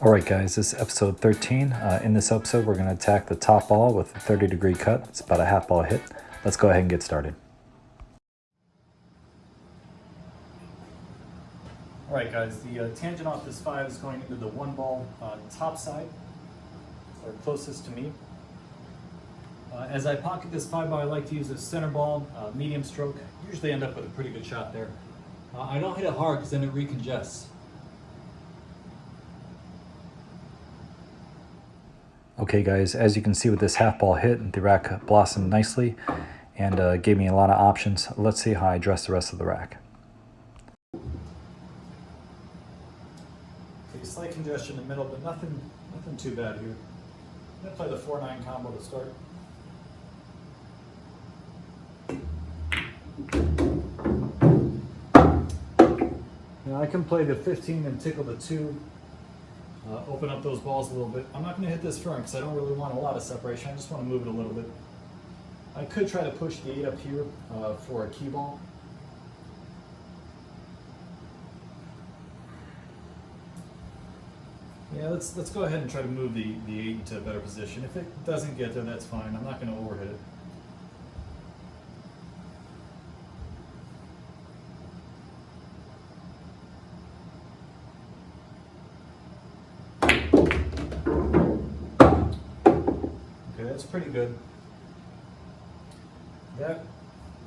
Alright guys, this is episode 13. In this episode we're going to attack the top ball with a 30-degree cut. It's about a half ball hit. Let's go ahead and get started. Alright guys, the tangent off this 5 is going into the 1 ball top side, or closest to me. As I pocket this 5 ball, I like to use a center ball, medium stroke. Usually end up with a pretty good shot there. I don't hit it hard because then it recongests. Okay guys, as you can see with this half ball hit, the rack blossomed nicely and gave me a lot of options. Let's see how I address the rest of the rack. Okay, slight congestion in the middle, but nothing too bad here. I'm going to play the 4-9 combo to start. Now I can play the 15 and tickle the 2. Open up those balls a little bit. I'm not going to hit this front because I don't really want a lot of separation. I just want to move it a little bit. I could try to push the 8 up here for a key ball. Yeah, let's go ahead and try to move the 8 into a better position. If it doesn't get there, that's fine. I'm not going to overhit it. That's pretty good. That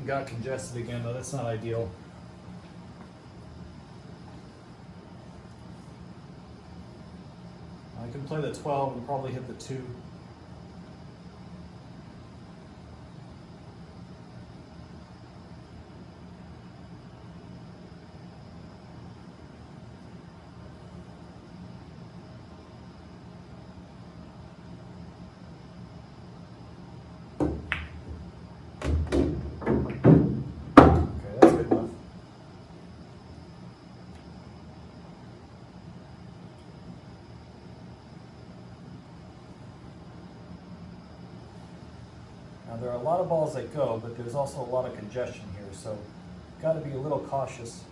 got congested again, though. That's not ideal. I can play the 12 and probably hit the 2. Now there are a lot of balls that go, but there's also a lot of congestion here, so got to be a little cautious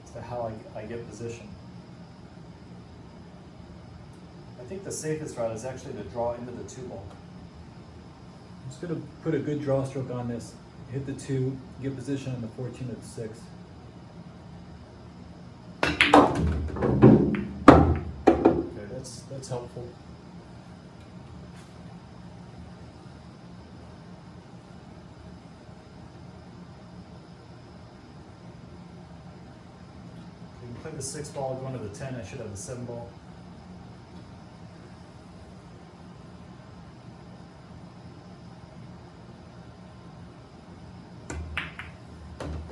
as to how I get positioned. I think the safest route is actually to draw into the 2 ball. I'm just going to put a good draw stroke on this, hit the 2, get position on the 14 at the 6. Okay, that's helpful. Play the 6 ball, going to the 10, I should have the 7 ball.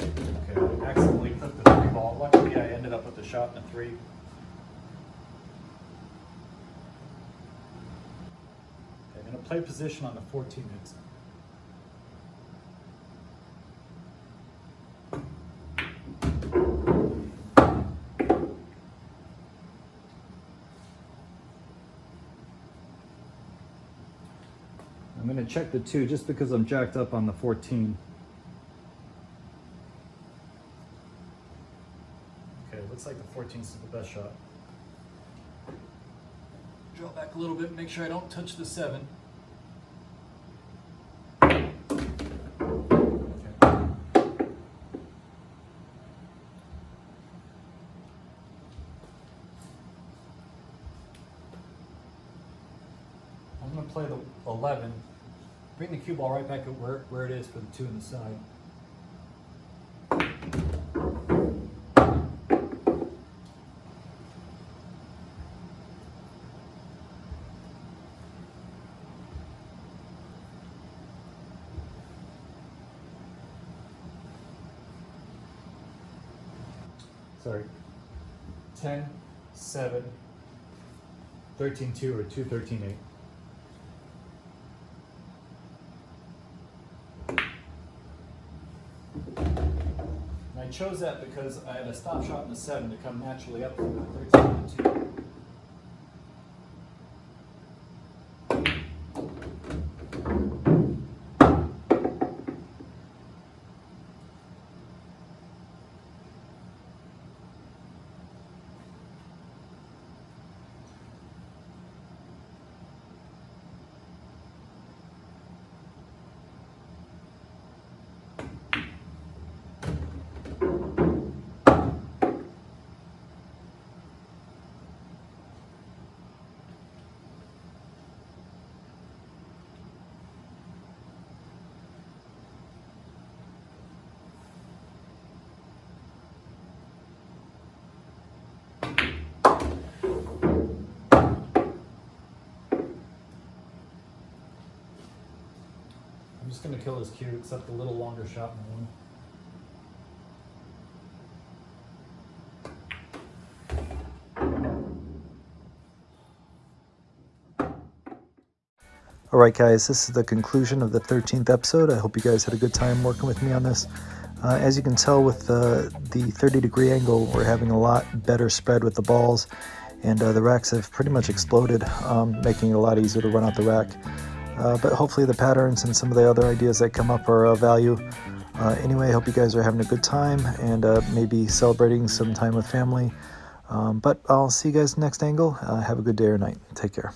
Okay, I accidentally clipped the 3 ball. Luckily I ended up with the shot in the 3. Okay, I'm going to play position on the 14 next. I'm going to check the 2 just because I'm jacked up on the 14. Okay, looks like the 14 is the best shot. Draw back a little bit, make sure I don't touch the 7. Okay. I'm going to play the 11. Bring the cue ball right back at where it is for the 2 on the side. Sorry. 10, 7, 13, 2, or 2, 13, 8. I chose that because I had a stop shot in the 7 to come naturally up from the 13 and the 2. I'm just going to kill his cue, except a little longer shot than one. Alright guys, this is the conclusion of the 13th episode. I hope you guys had a good time working with me on this. As you can tell with the 30-degree angle, we're having a lot better spread with the balls, and the racks have pretty much exploded, making it a lot easier to run out the rack. But hopefully the patterns and some of the other ideas that come up are of value. Anyway, I hope you guys are having a good time and maybe celebrating some time with family. But I'll see you guys next angle. Have a good day or night. Take care.